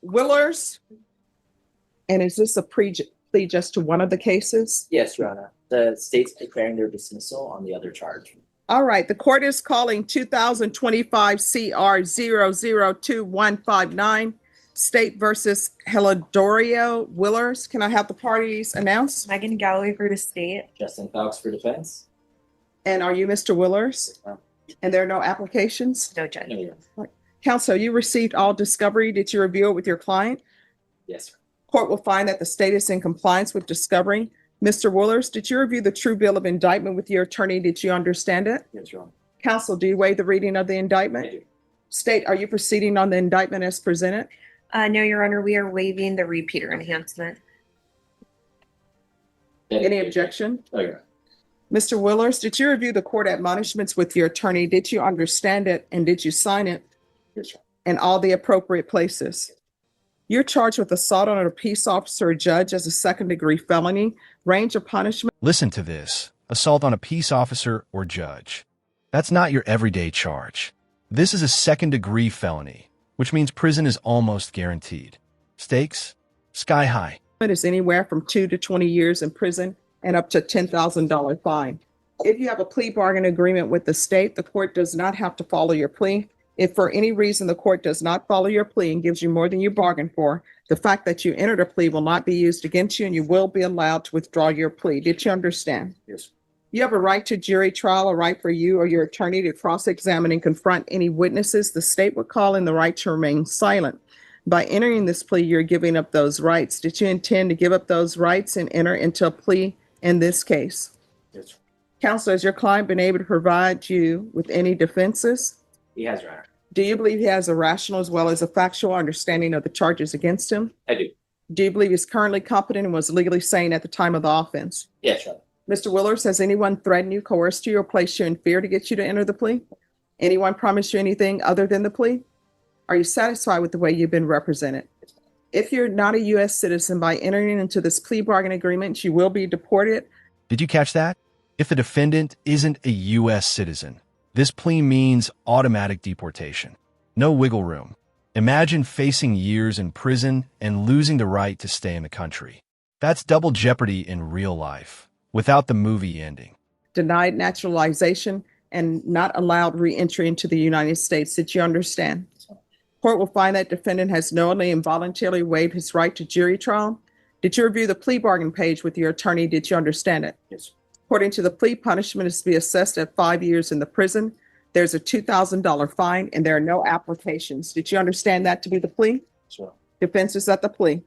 Willers, and is this a plea just to one of the cases? Yes, Your Honor. The state's declaring their dismissal on the other charge. All right, the court is calling 2025 CR 002159, State versus Helorio Willers. Can I have the parties announced? Megan Galloway for the state. Justin Fowles for defense. And are you Mr. Willers? No. And there are no applications? No judge. No, Your Honor. Counsel, you received all discovery. Did you review it with your client? Yes, sir. Court will find that the state is in compliance with discovery. Mr. Willers, did you review the true bill of indictment with your attorney? Did you understand it? Yes, Your Honor. Counsel, do you waive the reading of the I indictment? do. State, are you proceeding on the indictment as presented? No, Your Honor, we are waiving the repeater enhancement. Any objection? No, Your Honor. Mr. Willers, did you review the court admonishments with your attorney? Did you understand it and did you sign it Yes, Your in all the appropriate places? You're charged with assault on a peace officer or judge as a second-degree felony. Range of punishment. Listen to this. Assault on a peace officer or judge. That's not your everyday charge. This is a second-degree felony, which means prison is almost guaranteed. Stakes? Sky high. Is anywhere from 2 to 20 years in prison and up to $10,000 fine. If you have a plea bargain agreement with the state, the court does not have to follow your plea. If for any reason the court does not follow your plea and gives you more than you bargained for, the fact that you entered a plea will not be used against you and you will be allowed to withdraw your plea. Did you understand? Yes. You have a right to jury trial, a right for you or your attorney to cross-examine and confront any witnesses. The state would call in the right to remain silent. By entering this plea, you're giving up those rights. Did you intend to give up those rights and enter into a plea in this case? Yes. Counsel, has your client been able to provide you with any defenses? He has, Your Honor. Do you believe he has a rational as well as a factual understanding of the charges against him? I do. Do you believe he's currently competent and was legally sane at the time of the offense? Yes, Your Honor. Mr. Willers, has anyone threatened you, coerced you, or placed you in fear to get you to enter the plea? Anyone promised you anything other than the plea? Are you satisfied with the way you've been represented? If you're not a U.S. citizen, by entering into this plea bargain agreement, you will be deported. Did you catch that? If the defendant isn't a U.S. citizen, this plea means automatic deportation. No wiggle room. Imagine facing years in prison and losing the right to stay in the country. That's double jeopardy in real life, without the movie ending. Denied naturalization and not allowed re-entry into the United States. Did you understand? Court will find that defendant has knowingly and voluntarily waived his right to jury trial. Did you review the plea bargain page with your attorney? Did you understand it? Yes. According to the plea, punishment is to be assessed at 5 years in the prison. There's a $2,000 fine and there are no applications. Did you understand that to be the plea? Sure. Defense, is that the plea?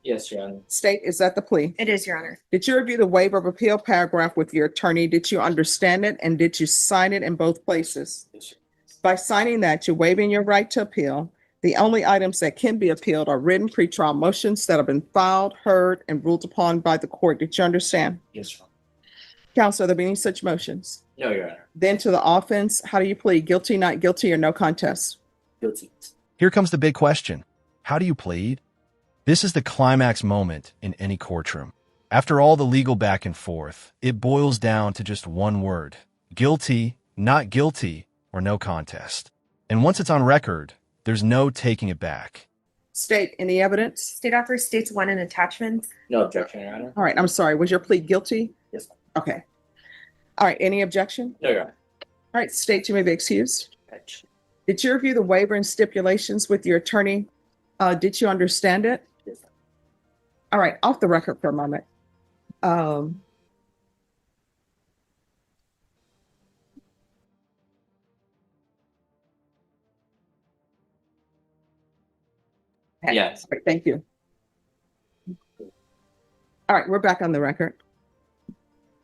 Yes, Your Honor. State, is that the plea? It is, Your Honor. Did you review the waiver of appeal paragraph with your attorney? Did you understand it and did you sign it in both places? Yes, sir. By signing that, you're waiving your right to appeal. The only items that can be appealed are written pretrial motions that have been filed, heard, and ruled upon by the court. Did you understand? Yes, Your Honor. Counsel, are there any such motions? No, Your Honor. Then to the offense, how do you plead? Guilty, not guilty, or no contest? Guilty. Here comes the big question. How do you plead? This is the climax moment in any courtroom. After all the legal back and forth, it boils down to just one word: guilty, not guilty, or no contest. And once it's on record, there's no taking it back. State, any evidence? State offers states one in attachments. No objection, Your Honor. All right, I'm sorry. Was your plea guilty? Yes. Okay. All right, any objection? No, Your Honor. All right, state, you may be excused. Catch. Did you review the waiver and stipulations with your attorney? Did you understand it? Yes. All right, off the record for a moment. Yes. All right, thank you. All right, we're back on the record.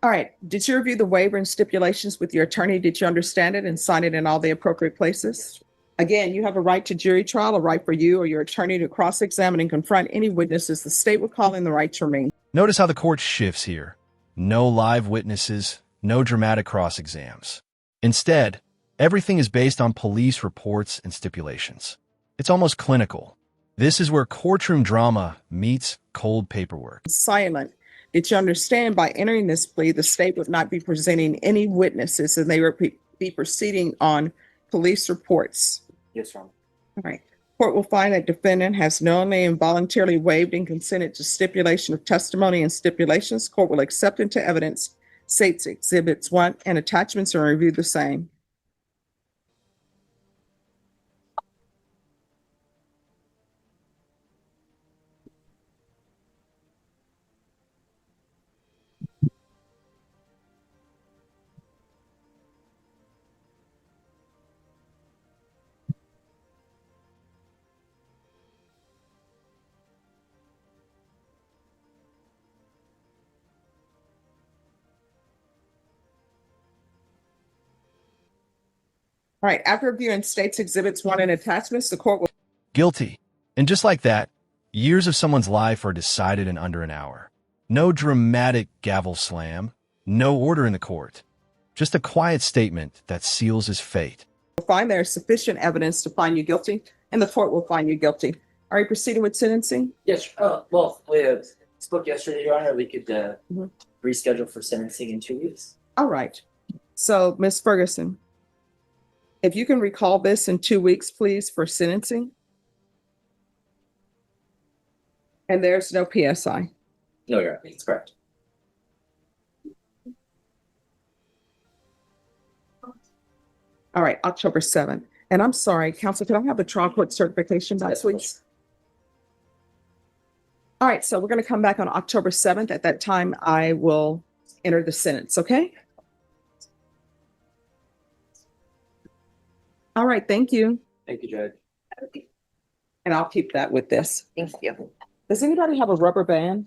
All right, did you review the waiver and stipulations with your attorney? Did you understand it and sign it in all the appropriate places? Again, you have a right to jury trial, a right for you or your attorney to cross-examine and confront any witnesses the state would call in the right to remain. Notice how the court shifts here. No live witnesses, no dramatic cross-exams. Instead, everything is based on police reports and stipulations. It's almost clinical. This is where courtroom drama meets cold paperwork. Silent. Did you understand by entering this plea, the state would not be presenting any witnesses and they would be proceeding on police reports? Yes, Your Honor. All right. Court will find that defendant has knowingly and voluntarily waived and consented to stipulation of testimony and stipulations. Court will accept into evidence State's Exhibits 1 and attachments and review the same. All right, after reviewing State's Exhibits 1 and attachments, the court will Guilty. And just like that, years of someone's life are decided in under an hour. No dramatic gavel slam, no order in the court. Just a quiet statement that seals his fate. find there is sufficient evidence to find you guilty, and the court will find you guilty. Are you proceeding with sentencing? Yes, well, we spoke yesterday, Your Honor, we could reschedule for sentencing in 2 weeks. All right. So, Ms. Ferguson, if you can recall this in 2 weeks, please, for sentencing. And there's no PSI. No, Your Honor, that's correct. All right, October 7th. And I'm sorry, counsel, can I have the trial court certification back, Yes, please? All right, so we're going to come back on October 7th. At that time, I will enter the sentence, okay? All right, thank you. Thank you, Judge. And I'll keep that with this. Thank you. Does anybody have a rubber band?